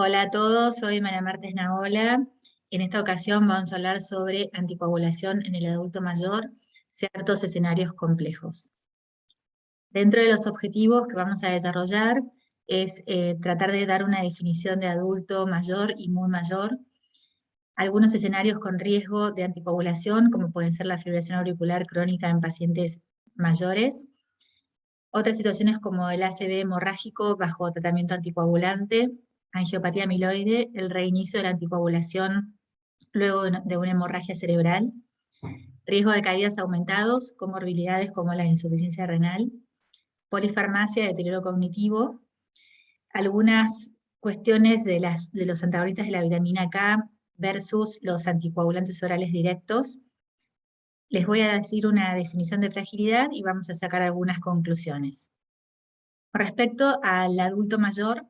Hola a todos, soy María Martes Naola. En esta ocasión vamos a hablar sobre anticoagulación en el adulto mayor, ciertos escenarios complejos. Dentro de los objetivos que vamos a desarrollar es tratar de dar una definición de adulto mayor y muy mayor, algunos escenarios con riesgo de anticoagulación, como pueden ser la fibrilación auricular crónica en pacientes mayores, otras situaciones como el ACV hemorrágico bajo tratamiento anticoagulante, angiopatía amiloide, el reinicio de la anticoagulación luego de una hemorragia cerebral, riesgo de caídas aumentados, comorbilidades como la insuficiencia renal, polifarmacia, deterioro cognitivo, algunas cuestiones de los antagonistas de la vitamina K versus los anticoagulantes orales directos. Les voy a decir una definición de fragilidad y vamos a sacar algunas conclusiones. Con respecto al adulto mayor,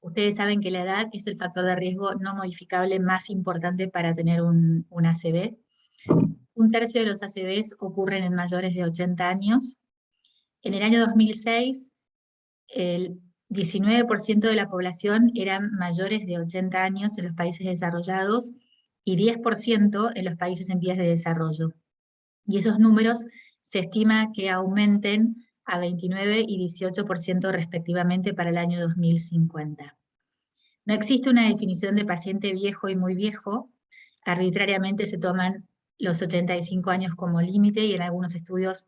ustedes saben que la edad es el factor de riesgo no modificable más importante para tener un ACV. Un tercio de los ACVs ocurren en mayores de 80 años. En el año 2006, el 19% de la población eran mayores de 80 años en los países desarrollados y 10% en los países en vías de desarrollo. Y esos números se estima que aumenten a 29 y 18% respectivamente para el año 2050. No existe una definición de paciente viejo y muy viejo. Arbitrariamente se toman los 85 años como límite y en algunos estudios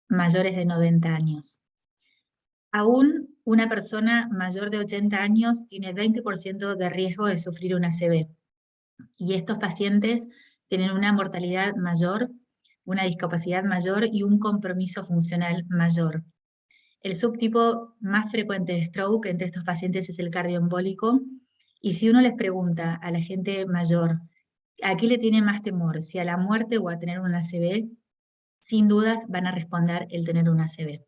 mayores de 90 años. Aún una persona mayor de 80 años tiene 20% de riesgo de sufrir un ACV. Y estos pacientes tienen una mortalidad mayor, una discapacidad mayor y un compromiso funcional mayor. El subtipo más frecuente de stroke entre estos pacientes es el cardioembólico, y si uno les pregunta a la gente mayor, ¿a qué le tiene más temor? ¿Si a la muerte o a tener un ACV? Sin dudas van a responder el tener un ACV.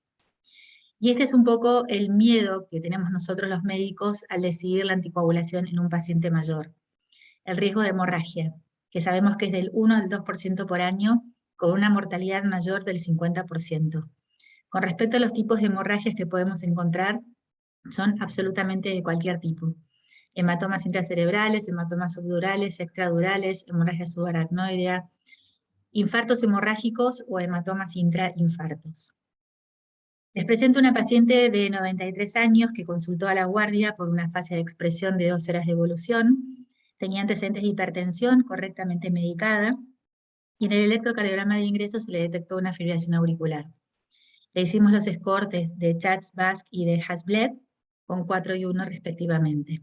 Y este es un poco el miedo que tenemos nosotros los médicos al decidir la anticoagulación en un paciente mayor. El riesgo de hemorragia, que sabemos que es del 1 al 2% por año, con una mortalidad mayor del 50%. Con respecto a los tipos de hemorragias que podemos encontrar, son absolutamente de cualquier tipo. Hematomas intracerebrales, hematomas subdurales, extradurales, hemorragia subaracnoidea, infartos hemorrágicos o hematomas intrainfartos. Les presento una paciente de 93 años que consultó a la guardia por una fase de expresión de 2 horas de evolución, tenía antecedentes de hipertensión correctamente medicada, y en el electrocardiograma de ingreso se le detectó una fibrilación auricular. Le hicimos los scores de Chats-Basque y de Hasbled, con 4 y 1 respectivamente.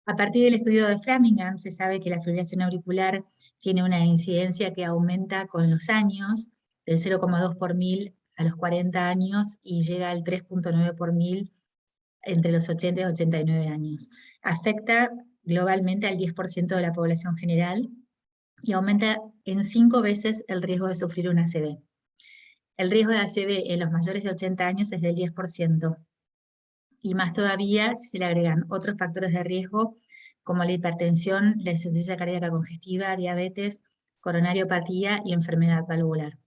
A partir del estudio de Framingham se sabe que la fibrilación auricular tiene una incidencia que aumenta con los años, del 0,2 por mil a los 40 años y llega al 3,9 por mil entre los 80 y 89 años. Afecta globalmente al 10% de la población general y aumenta en 5 veces el riesgo de sufrir un ACV. El riesgo de ACV en los mayores de 80 años es del 10%, y más todavía si se le agregan otros factores de riesgo como la hipertensión, la insuficiencia cardíaca congestiva, diabetes, coronariopatía y enfermedad valvular.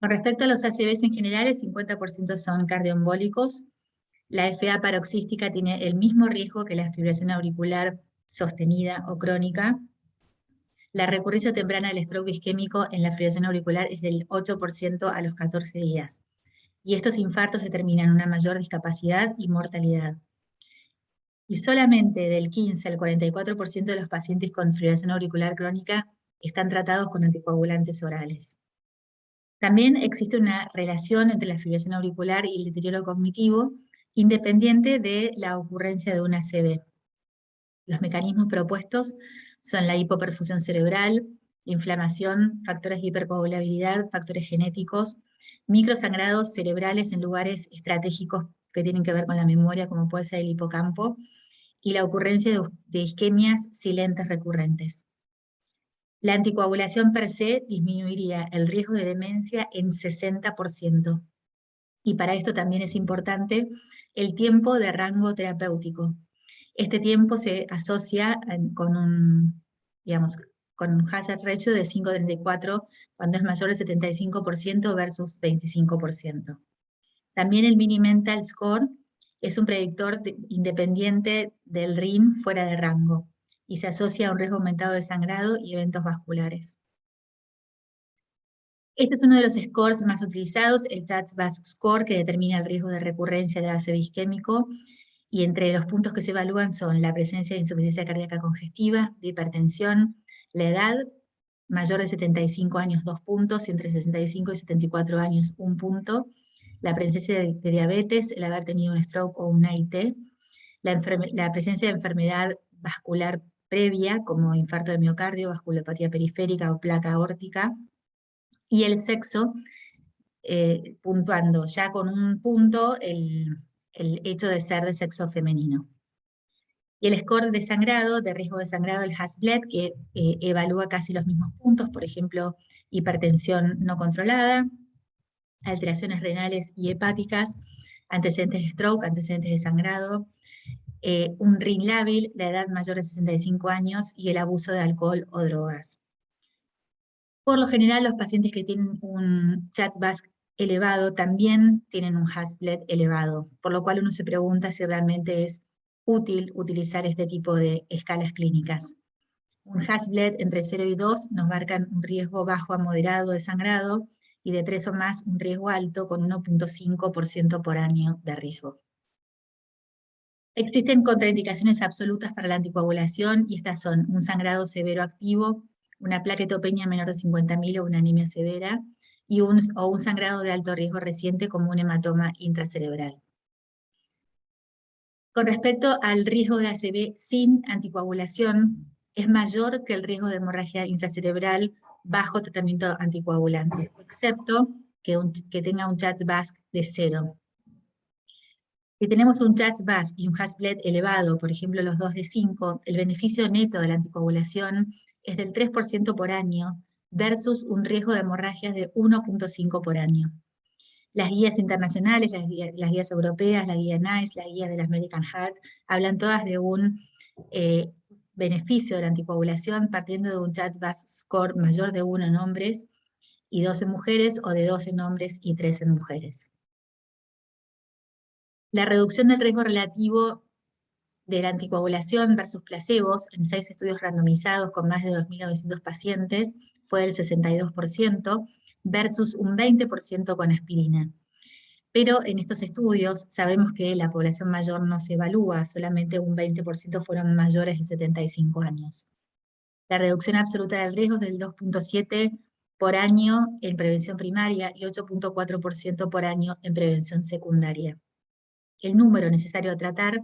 Con respecto a los ACVs en general, el 50% son cardioembólicos. La FA paroxística tiene el mismo riesgo que la fibrilación auricular sostenida o crónica. La recurrencia temprana del stroke isquémico en la fibrilación auricular es del 8% a los 14 días. Y estos infartos determinan una mayor discapacidad y mortalidad. Y solamente del 15 al 44% de los pacientes con fibrilación auricular crónica están tratados con anticoagulantes orales. También existe una relación entre la fibrilación auricular y el deterioro cognitivo, independiente de la ocurrencia de una ACV. Los mecanismos propuestos son la hipoperfusión cerebral, inflamación, factores de hipercoagulabilidad, factores genéticos, microsangrados cerebrales en lugares estratégicos que tienen que ver con la memoria, como puede ser el hipocampo, y la ocurrencia de isquemias silentes recurrentes. La anticoagulación per se disminuiría el riesgo de demencia en 60%. Y para esto también es importante el tiempo de rango terapéutico. Este tiempo se asocia con un hazard ratio de 5,34 cuando es mayor del 75% versus 25%. También el Mini Mental Score Es un predictor independiente del RIN fuera de rango y se asocia a un riesgo aumentado de sangrado y eventos vasculares. Este es uno de los scores más utilizados, el CHA2DS2-VASc score, que determina el riesgo de recurrencia de ACV isquémico, y entre los puntos que se evalúan son la presencia de insuficiencia cardíaca congestiva, de hipertensión, la edad, mayor de 75 años 2 puntos, y entre 65 y 74 años 1 punto, la presencia de diabetes, el haber tenido un stroke o un AIT, la presencia de enfermedad vascular previa, como infarto de miocardio, vasculopatía periférica o placa aórtica, y el sexo, puntuando ya con un punto el hecho de ser de sexo femenino. Y el score de sangrado, de riesgo de sangrado, el HAS-BLED, que evalúa casi los mismos puntos, por ejemplo, hipertensión no controlada, alteraciones renales y hepáticas, antecedentes de stroke, antecedentes de sangrado, un RIN lábil, la edad mayor de 65 años y el abuso de alcohol o drogas. Por lo general, los pacientes que tienen un CHA2DS2-VASc elevado también tienen un HAS-BLED elevado, por lo cual uno se pregunta si realmente es útil utilizar este tipo de escalas clínicas. Un HAS-BLED entre 0 y 2 nos marcan un riesgo bajo a moderado de sangrado y de 3 o más un riesgo alto con 1.5% por año de riesgo. Existen contraindicaciones absolutas para la anticoagulación y estas son un sangrado severo activo, una plaquetopenia menor de 50.000 o una anemia severa, o un sangrado de alto riesgo reciente como un hematoma intracerebral. Con respecto al riesgo de ACV sin anticoagulación, es mayor que el riesgo de hemorragia intracerebral bajo tratamiento anticoagulante, excepto que tenga un CHA2DS2-VASc de 0. Si tenemos un CHA2DS2-VASc y un HAS-BLED elevado, por ejemplo los dos de 5, el beneficio neto de la anticoagulación es del 3% por año versus un riesgo de hemorragias de 1.5 por año. Las guías internacionales, las guías europeas, la guía NICE, la guía de la American Heart, hablan todas de un beneficio de la anticoagulación partiendo de un CHA2DS2-VASc score mayor de 1 en hombres y 2 en mujeres, o de 2 en hombres y 3 en mujeres. La reducción del riesgo relativo de la anticoagulación versus placebos en 6 estudios randomizados con más de 2.900 pacientes fue del 62% versus un 20% con aspirina. Pero en estos estudios sabemos que la población mayor no se evalúa, solamente un 20% fueron mayores de 75 años. La reducción absoluta del riesgo es del 2.7 por año en prevención primaria y 8.4% por año en prevención secundaria. El número necesario a tratar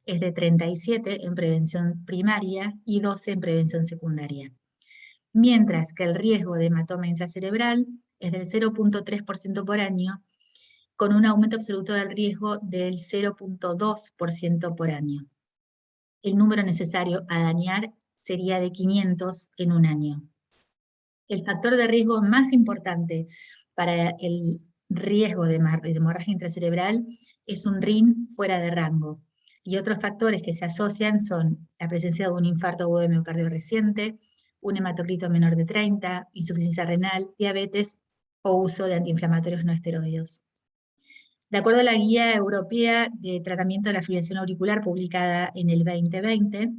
es de 37 en prevención primaria y 12 en prevención secundaria. Mientras que el riesgo de hematoma intracerebral es del 0.3% por año, con un aumento absoluto del riesgo del 0.2% por año. El número necesario a dañar sería de 500 en un año. El factor de riesgo más importante para el riesgo de hemorragia intracerebral es un RIN fuera de rango. Y otros factores que se asocian son la presencia de un infarto agudo de miocardio reciente, un hematocrito menor de 30, insuficiencia renal, diabetes o uso de antiinflamatorios no esteroideos. De acuerdo a la Guía Europea de Tratamiento de la Fibrilación Auricular publicada en el 2020,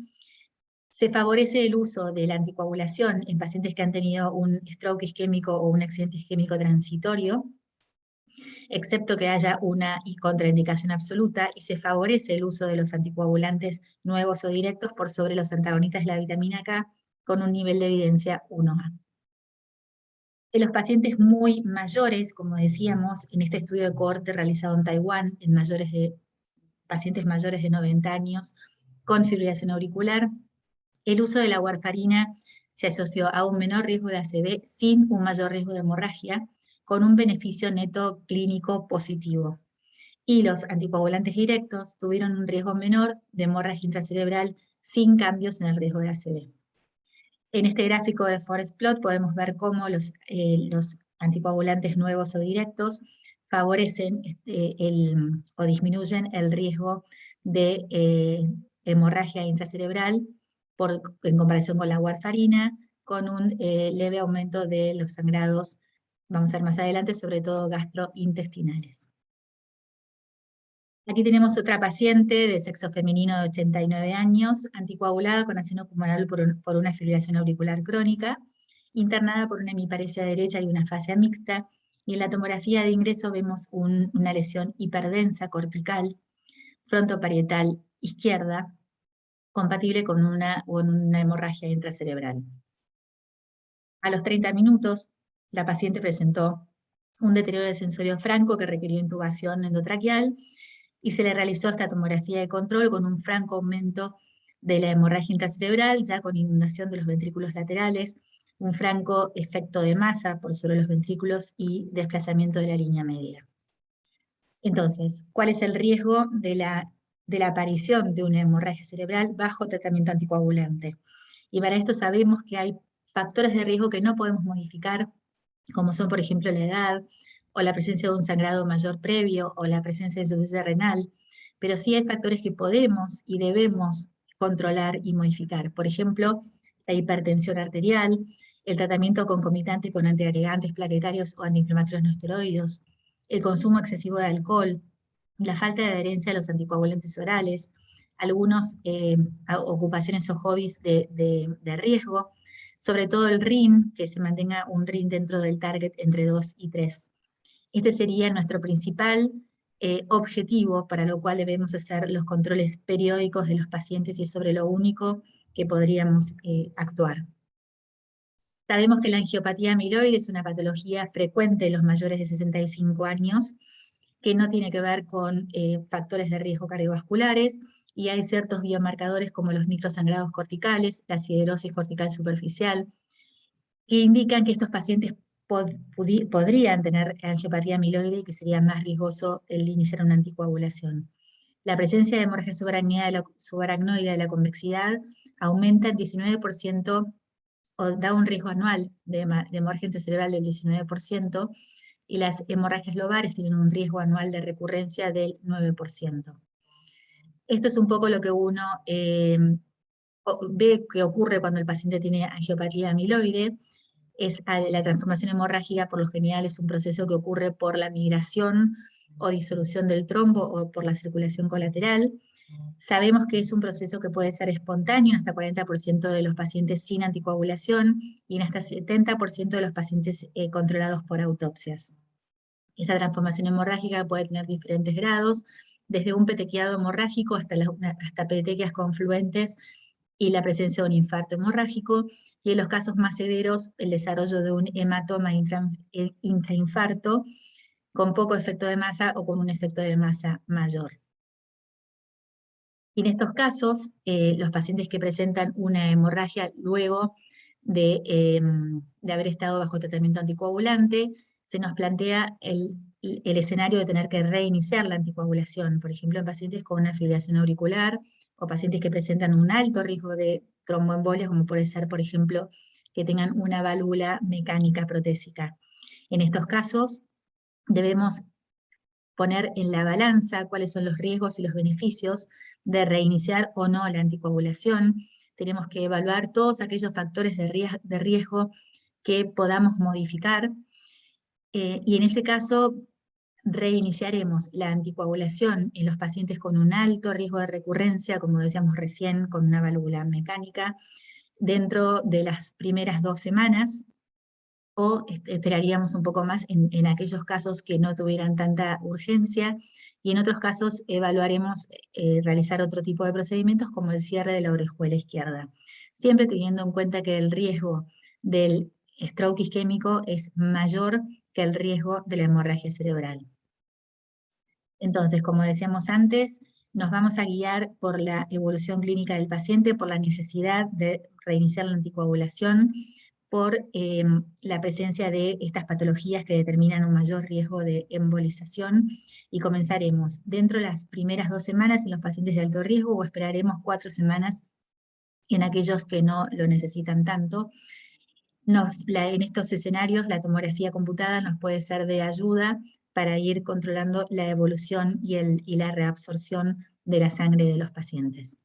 se favorece el uso de la anticoagulación en pacientes que han tenido un stroke isquémico o un accidente isquémico transitorio, excepto que haya una contraindicación absoluta, y se favorece el uso de los anticoagulantes nuevos o directos por sobre los antagonistas de la vitamina K con un nivel de evidencia 1A. En los pacientes muy mayores, como decíamos, en este estudio de cohorte realizado en Taiwán, en pacientes mayores de 90 años con fibrilación auricular, el uso de la warfarina se asoció a un menor riesgo de ACV sin un mayor riesgo de hemorragia, con un beneficio neto clínico positivo. Y los anticoagulantes directos tuvieron un riesgo menor de hemorragia intracerebral sin cambios en el riesgo de ACV. En este gráfico de Forest Plot podemos ver cómo los anticoagulantes nuevos o directos favorecen o disminuyen el riesgo de hemorragia intracerebral en comparación con la warfarina, con un leve aumento de los sangrados, vamos a ver más adelante, sobre todo gastrointestinales. Aquí tenemos otra paciente de sexo femenino de 89 años, anticoagulada con ácido pulmonar por una fibrilación auricular crónica, internada por una hemiparesia derecha y una fascia mixta, y en la tomografía de ingreso vemos una lesión hiperdensa cortical, frontoparietal izquierda, compatible con una hemorragia intracerebral. A los 30 minutos, la paciente presentó un deterioro del sensorio franco que requirió intubación endotraqueal, y se le realizó esta tomografía de control con un franco aumento de la hemorragia intracerebral, ya con inundación de los ventrículos laterales, un franco efecto de masa por sobre los ventrículos y desplazamiento de la línea media. Entonces, ¿cuál es el riesgo de la aparición de una hemorragia cerebral bajo tratamiento anticoagulante? Y para esto sabemos que hay factores de riesgo que no podemos modificar, como son, por ejemplo, la edad, o la presencia de un sangrado mayor previo, o la presencia de insuficiencia renal, pero sí hay factores que podemos y debemos controlar y modificar. Por ejemplo, la hipertensión arterial, el tratamiento concomitante con antiagregantes plaquetarios o antiinflamatorios no esteroides, el consumo excesivo de alcohol, la falta de adherencia a los anticoagulantes orales, algunas ocupaciones o hobbies de riesgo, sobre todo el RIN, que se mantenga un RIN dentro del target entre 2 y 3. Este sería nuestro principal objetivo, para lo cual debemos hacer los controles periódicos de los pacientes, y es sobre lo único que podríamos actuar. Sabemos que la angiopatía amiloide es una patología frecuente en los mayores de 65 años, que no tiene que ver con factores de riesgo cardiovasculares, y hay ciertos biomarcadores como los microsangrados corticales, la siderosis cortical superficial, que indican que estos pacientes podrían tener angiopatía amiloide y que sería más riesgoso el iniciar una anticoagulación. La presencia de hemorragia subaracnoide de la convexidad aumenta en 19%, o da un riesgo anual de hemorragia intracerebral del 19%, y las hemorragias lobares tienen un riesgo anual de recurrencia del 9%. Esto es un poco lo que uno ve que ocurre cuando el paciente tiene angiopatía amiloide. La transformación hemorrágica por lo general es un proceso que ocurre por la migración o disolución del trombo o por la circulación colateral. Sabemos que es un proceso que puede ser espontáneo en hasta 40% de los pacientes sin anticoagulación y en hasta 70% de los pacientes controlados por autopsias. Esta transformación hemorrágica puede tener diferentes grados, desde un petequiado hemorrágico hasta petequias confluentes y la presencia de un infarto hemorrágico, y en los casos más severos, el desarrollo de un hematoma intrainfarto con poco efecto de masa o con un efecto de masa mayor. Y en estos casos, los pacientes que presentan una hemorragia luego de haber estado bajo tratamiento anticoagulante, se nos plantea el escenario de tener que reiniciar la anticoagulación, por ejemplo, en pacientes con una fibrilación auricular, o pacientes que presentan un alto riesgo de tromboembolia, como puede ser, por ejemplo, que tengan una válvula mecánica protésica. En estos casos, debemos poner en la balanza cuáles son los riesgos y los beneficios de reiniciar o no la anticoagulación. Tenemos que evaluar todos aquellos factores de riesgo que podamos modificar, y en ese caso reiniciaremos la anticoagulación en los pacientes con un alto riesgo de recurrencia, como decíamos recién, con una válvula mecánica, dentro de las primeras 2 semanas, o esperaríamos un poco más en aquellos casos que no tuvieran tanta urgencia, y en otros casos evaluaremos realizar otro tipo de procedimientos como el cierre de la orejuela izquierda, siempre teniendo en cuenta que el riesgo del stroke isquémico es mayor que el riesgo de la hemorragia cerebral. Entonces, como decíamos antes, nos vamos a guiar por la evolución clínica del paciente, por la necesidad de reiniciar la anticoagulación, por la presencia de estas patologías que determinan un mayor riesgo de embolización, y comenzaremos dentro de las primeras 2 semanas en los pacientes de alto riesgo, o esperaremos 4 semanas en aquellos que no lo necesitan tanto. En estos escenarios la tomografía computada nos puede ser de ayuda para ir controlando la evolución y la reabsorción de la sangre de los pacientes.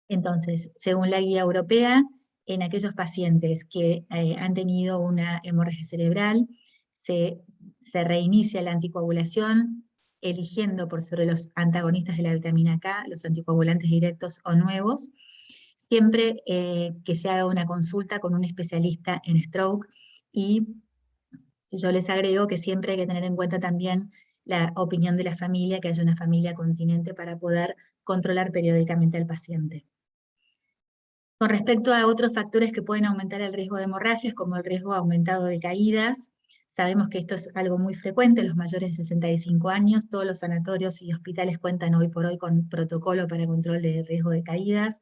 Entonces, según la guía europea, en aquellos pacientes que han tenido una hemorragia cerebral, se reinicia la anticoagulación eligiendo por sobre los antagonistas de la vitamina K, los anticoagulantes directos o nuevos, siempre que se haga una consulta con un especialista en stroke, y yo les agrego que siempre hay que tener en cuenta también la opinión de la familia, que haya una familia continente para poder controlar periódicamente al paciente. Con respecto a otros factores que pueden aumentar el riesgo de hemorragias, como el riesgo aumentado de caídas, sabemos que esto es algo muy frecuente en los mayores de 65 años. Todos los sanatorios y hospitales cuentan hoy por hoy con protocolo para control de riesgo de caídas.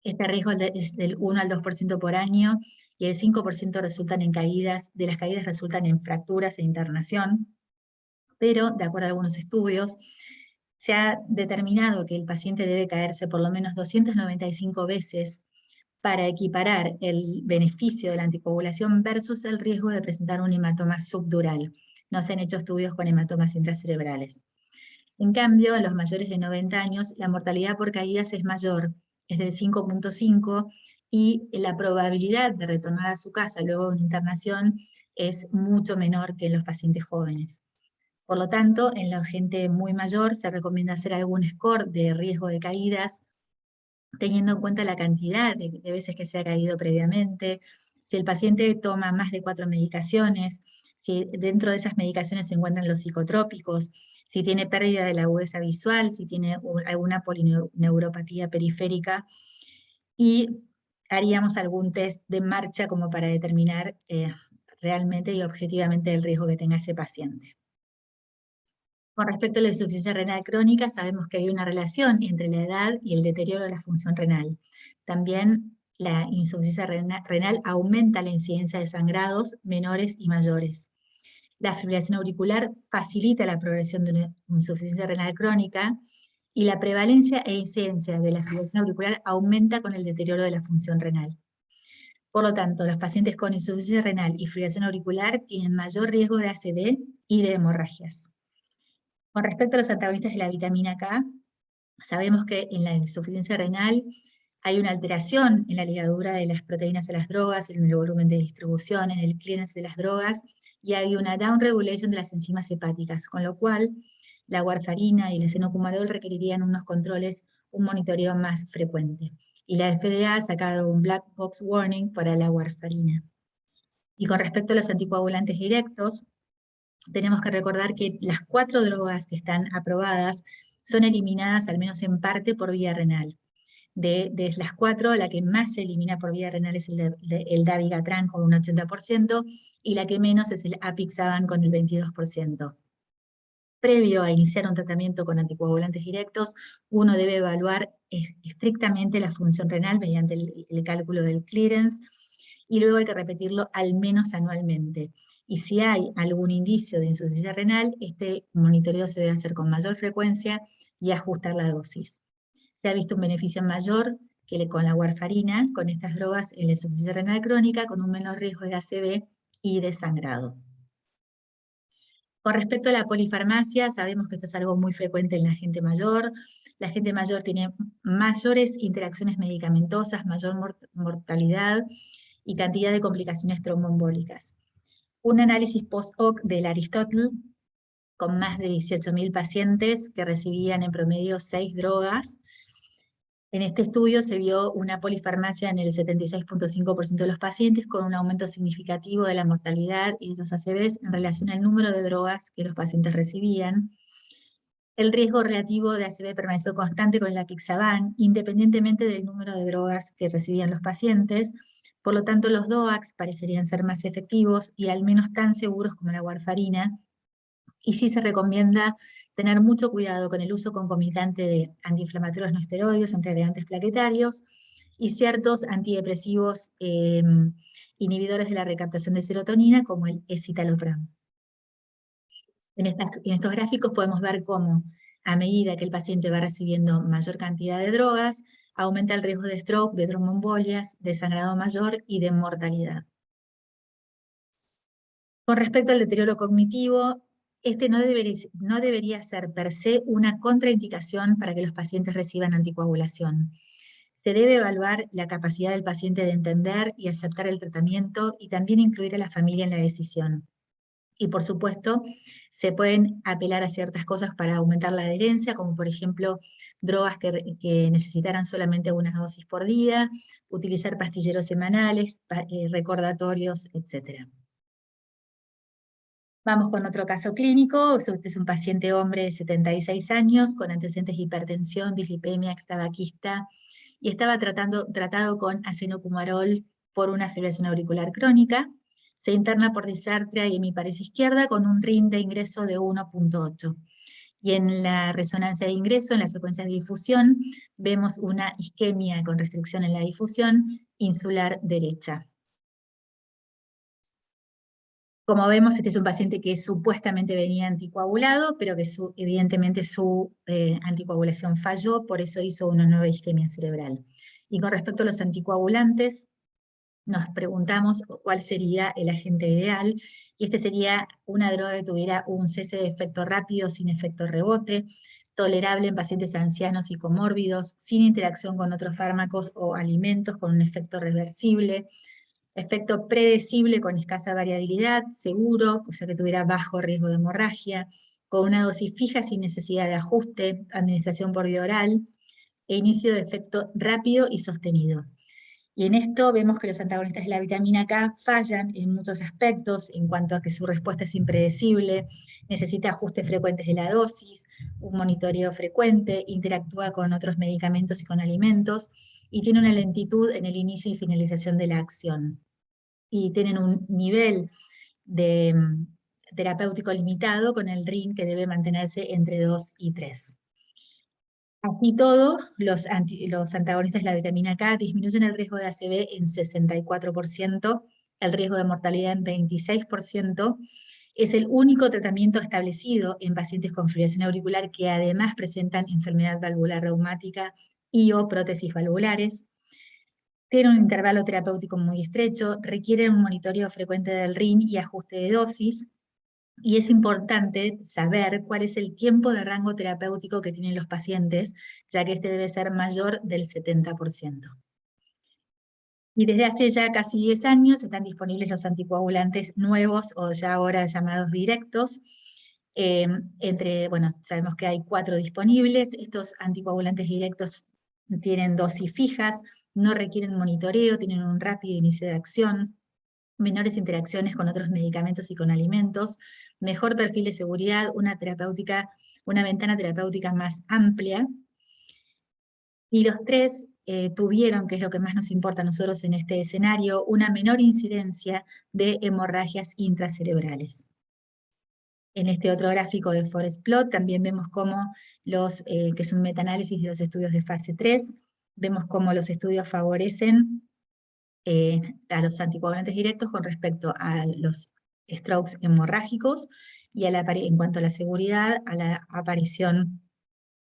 Este riesgo es del 1 al 2% por año, y el 5% resultan en caídas, de las caídas resultan en fracturas e internación. Pero, de acuerdo a algunos estudios, se ha determinado que el paciente debe caerse por lo menos 295 veces para equiparar el beneficio de la anticoagulación versus el riesgo de presentar un hematoma subdural. No se han hecho estudios con hematomas intracerebrales. En cambio, en los mayores de 90 años, la mortalidad por caídas es mayor, es del 5.5, y la probabilidad de retornar a su casa luego de una internación es mucho menor que en los pacientes jóvenes. Por lo tanto, en la gente muy mayor se recomienda hacer algún score de riesgo de caídas, teniendo en cuenta la cantidad de veces que se ha caído previamente, si el paciente toma más de 4 medicaciones, si dentro de esas medicaciones se encuentran los psicotrópicos, si tiene pérdida de la agudeza visual, si tiene alguna polineuropatía periférica, y haríamos algún test de marcha como para determinar realmente y objetivamente el riesgo que tenga ese paciente. Con respecto a la insuficiencia renal crónica, sabemos que hay una relación entre la edad y el deterioro de la función renal. También la insuficiencia renal aumenta la incidencia de sangrados menores y mayores. La fibrilación auricular facilita la progresión de una insuficiencia renal crónica, y la prevalencia e incidencia de la fibrilación auricular aumenta con el deterioro de la función renal. Por lo tanto, los pacientes con insuficiencia renal y fibrilación auricular tienen mayor riesgo de ACV y de hemorragias. Con respecto a los antagonistas de la vitamina K, sabemos que en la insuficiencia renal hay una alteración en la ligadura de las proteínas a las drogas, en el volumen de distribución, en el clearance de las drogas, y hay una downregulation de las enzimas hepáticas, con lo cual la warfarina y el acenocumarol requerirían unos controles, un monitoreo más frecuente. Y la FDA ha sacado un black box warning para la warfarina. Y con respecto a los anticoagulantes directos, tenemos que recordar que las 4 drogas que están aprobadas son eliminadas, al menos en parte, por vía renal. De las 4, la que más se elimina por vía renal es el dabigatran con un 80%, y la que menos es el apixaban con el 22%. Previo a iniciar un tratamiento con anticoagulantes directos, uno debe evaluar estrictamente la función renal mediante el cálculo del clearance, y luego hay que repetirlo al menos anualmente. Y si hay algún indicio de insuficiencia renal, este monitoreo se debe hacer con mayor frecuencia y ajustar la dosis. Se ha visto un beneficio mayor que con la warfarina, con estas drogas, en la insuficiencia renal crónica, con un menor riesgo de ACV y de sangrado. Con respecto a la polifarmacia, sabemos que esto es algo muy frecuente en la gente mayor. La gente mayor tiene mayores interacciones medicamentosas, mayor mortalidad y cantidad de complicaciones tromboembólicas. Un análisis post-hoc del Aristóteles, con más de 18.000 pacientes que recibían en promedio 6 drogas. En este estudio se vio una polifarmacia en el 76.5% de los pacientes, con un aumento significativo de la mortalidad y de los ACVs en relación al número de drogas que los pacientes recibían. El riesgo relativo de ACV permaneció constante con el apixaban, independientemente del número de drogas que recibían los pacientes. Por lo tanto, los DOACs parecerían ser más efectivos y al menos tan seguros como la warfarina, y sí se recomienda tener mucho cuidado con el uso concomitante de antiinflamatorios no esteroides, antiagregantes plaquetarios y ciertos antidepresivos inhibidores de la recaptación de serotonina, como el escitalopram. En estos gráficos podemos ver cómo, a medida que el paciente va recibiendo mayor cantidad de drogas, aumenta el riesgo de stroke, de tromboembolias, de sangrado mayor y de mortalidad. Con respecto al deterioro cognitivo, este no debería ser per se una contraindicación para que los pacientes reciban anticoagulación. Se debe evaluar la capacidad del paciente de entender y aceptar el tratamiento, y también incluir a la familia en la decisión. Y por supuesto, se pueden apelar a ciertas cosas para aumentar la adherencia, como por ejemplo, drogas que necesitaran solamente una dosis por día, utilizar pastilleros semanales, recordatorios, etc. Vamos con otro caso clínico. Este es un paciente hombre de 76 años con antecedentes de hipertensión, dislipemia, extabaquista, y estaba tratado con acenocumarol por una fibrilación auricular crónica. Se interna por disartria y hemiparesia izquierda con un RIN de ingreso de 1.8. Y en la resonancia de ingreso, en la secuencia de difusión, vemos una isquemia con restricción en la difusión insular derecha. Como vemos, este es un paciente que supuestamente venía anticoagulado, pero que evidentemente su anticoagulación falló, por eso hizo una nueva isquemia cerebral. Y con respecto a los anticoagulantes, nos preguntamos cuál sería el agente ideal, y este sería una droga que tuviera un cese de efecto rápido, sin efecto rebote, tolerable en pacientes ancianos y comórbidos, sin interacción con otros fármacos o alimentos, con un efecto reversible, efecto predecible con escasa variabilidad, seguro, o sea que tuviera bajo riesgo de hemorragia, con una dosis fija sin necesidad de ajuste, administración por vía oral, e inicio de efecto rápido y sostenido. Y en esto vemos que los antagonistas de la vitamina K fallan en muchos aspectos, en cuanto a que su respuesta es impredecible, necesita ajustes frecuentes de la dosis, un monitoreo frecuente, interactúa con otros medicamentos y con alimentos, y tiene una lentitud en el inicio y finalización de la acción. Y tienen un nivel de terapéutico limitado con el RIN que debe mantenerse entre 2 y 3. Así todo, los antagonistas de la vitamina K disminuyen el riesgo de ACV en 64%, el riesgo de mortalidad en 26%, es el único tratamiento establecido en pacientes con fibrilación auricular que además presentan enfermedad valvular reumática y o prótesis valvulares, tiene un intervalo terapéutico muy estrecho, requiere un monitoreo frecuente del RIN y ajuste de dosis, y es importante saber cuál es el tiempo de rango terapéutico que tienen los pacientes, ya que este debe ser mayor del 70%. Y desde hace ya casi 10 años están disponibles los anticoagulantes nuevos, o ya ahora llamados directos. Sabemos que hay 4 disponibles. Estos anticoagulantes directos tienen dosis fijas, no requieren monitoreo, tienen un rápido inicio de acción, menores interacciones con otros medicamentos y con alimentos, mejor perfil de seguridad, una ventana terapéutica más amplia. Y los 3 tuvieron, que es lo que más nos importa a nosotros en este escenario, una menor incidencia de hemorragias intracerebrales. En este otro gráfico de Forest Plot también vemos cómo que es un metaanálisis de los estudios de fase 3, vemos cómo los estudios favorecen a los anticoagulantes directos con respecto a los strokes hemorrágicos y en cuanto a la seguridad, a la aparición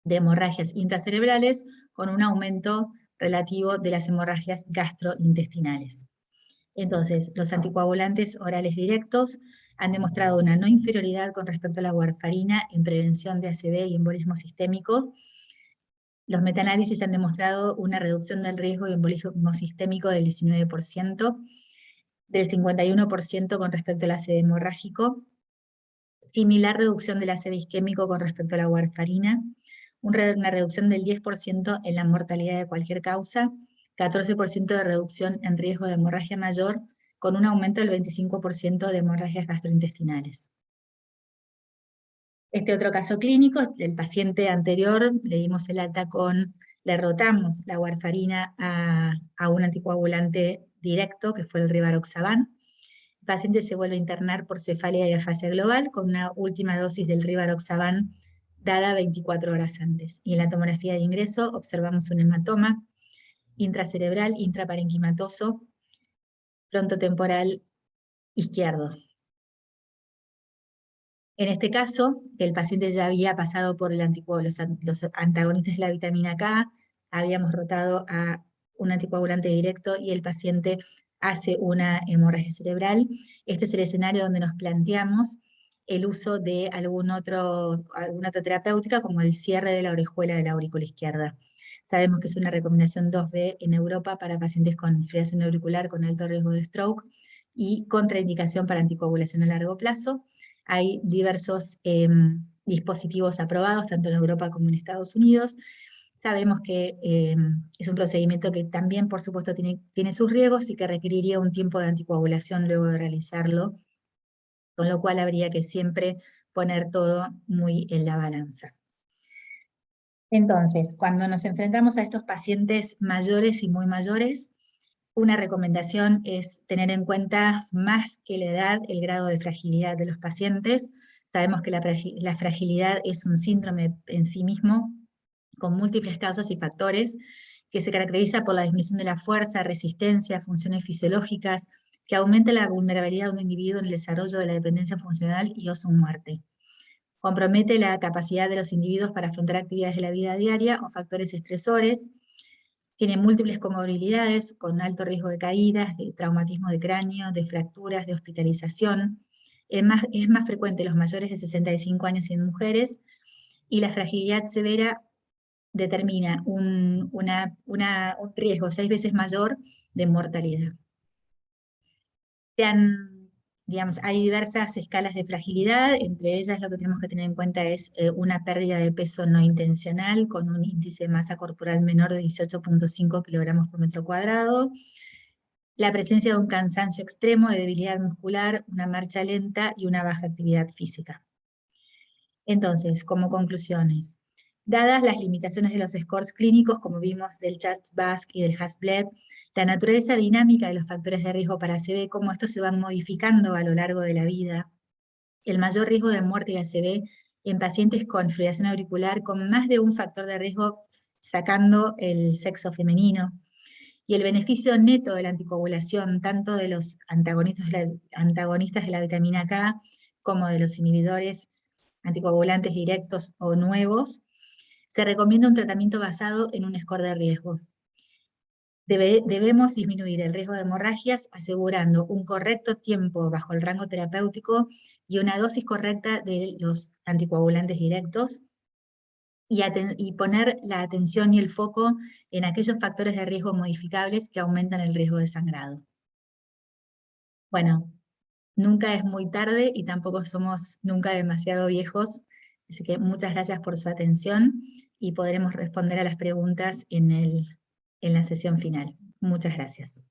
de hemorragias intracerebrales con un aumento relativo de las hemorragias gastrointestinales. Entonces, los anticoagulantes orales directos han demostrado una no inferioridad con respecto a la warfarina en prevención de ACV y embolismo sistémico. Los metaanálisis han demostrado una reducción del riesgo de embolismo sistémico del 19%, del 51% con respecto al ACV hemorrágico, similar reducción del ACV isquémico con respecto a la warfarina, una reducción del 10% en la mortalidad de cualquier causa, 14% de reducción en riesgo de hemorragia mayor, con un aumento del 25% de hemorragias gastrointestinales. Este otro caso clínico, el paciente anterior, le rotamos la warfarina a un anticoagulante directo, que fue el rivaroxaban. El paciente se vuelve a internar por cefalia y afasia global, con una última dosis del rivaroxaban dada 24 horas antes. Y en la tomografía de ingreso observamos un hematoma intracerebral, intraparenquimatoso, frontotemporal izquierdo. En este caso, el paciente ya había pasado por los antagonistas de la vitamina K, habíamos rotado a un anticoagulante directo y el paciente hace una hemorragia cerebral. Este es el escenario donde nos planteamos el uso de alguna otra terapéutica, como el cierre de la orejuela de la aurícula izquierda. Sabemos que es una recomendación 2B en Europa para pacientes con fibrilación auricular con alto riesgo de stroke y contraindicación para anticoagulación a largo plazo. Hay diversos dispositivos aprobados, tanto en Europa como en Estados Unidos. Sabemos que es un procedimiento que también, por supuesto, tiene sus riesgos y que requeriría un tiempo de anticoagulación luego de realizarlo, con lo cual habría que siempre poner todo muy en la balanza. Entonces, cuando nos enfrentamos a estos pacientes mayores y muy mayores, una recomendación es tener en cuenta más que la edad, el grado de fragilidad de los pacientes. Sabemos que la fragilidad es un síndrome en sí mismo, con múltiples causas y factores, que se caracteriza por la disminución de la fuerza, resistencia, funciones fisiológicas, que aumenta la vulnerabilidad de un individuo en el desarrollo de la dependencia funcional y o su muerte. Compromete la capacidad de los individuos para afrontar actividades de la vida diaria o factores estresores. Tiene múltiples comorbilidades con alto riesgo de caídas, de traumatismo de cráneo, de fracturas, de hospitalización. Es más frecuente en los mayores de 65 años y en mujeres, y la fragilidad severa determina un riesgo 6 veces mayor de mortalidad. Hay diversas escalas de fragilidad, entre ellas lo que tenemos que tener en cuenta es una pérdida de peso no intencional con un índice de masa corporal menor de 18.5 kilogramos por metro cuadrado, la presencia de un cansancio extremo, de debilidad muscular, una marcha lenta y una baja actividad física. Entonces, como conclusiones, dadas las limitaciones de los scores clínicos, como vimos del CHA2DS2 y del HAS-BLED, la naturaleza dinámica de los factores de riesgo para ACV, cómo estos se van modificando a lo largo de la vida, el mayor riesgo de muerte de ACV en pacientes con fibrilación auricular con más de un factor de riesgo sacando el sexo femenino, y el beneficio neto de la anticoagulación, tanto de los antagonistas de la vitamina K como de los inhibidores anticoagulantes directos o nuevos, se recomienda un tratamiento basado en un score de riesgo. Debemos disminuir el riesgo de hemorragias asegurando un correcto tiempo bajo el rango terapéutico y una dosis correcta de los anticoagulantes directos, y poner la atención y el foco en aquellos factores de riesgo modificables que aumentan el riesgo de sangrado. Bueno, nunca es muy tarde y tampoco somos nunca demasiado viejos, así que muchas gracias por su atención y podremos responder a las preguntas en la sesión final. Muchas gracias.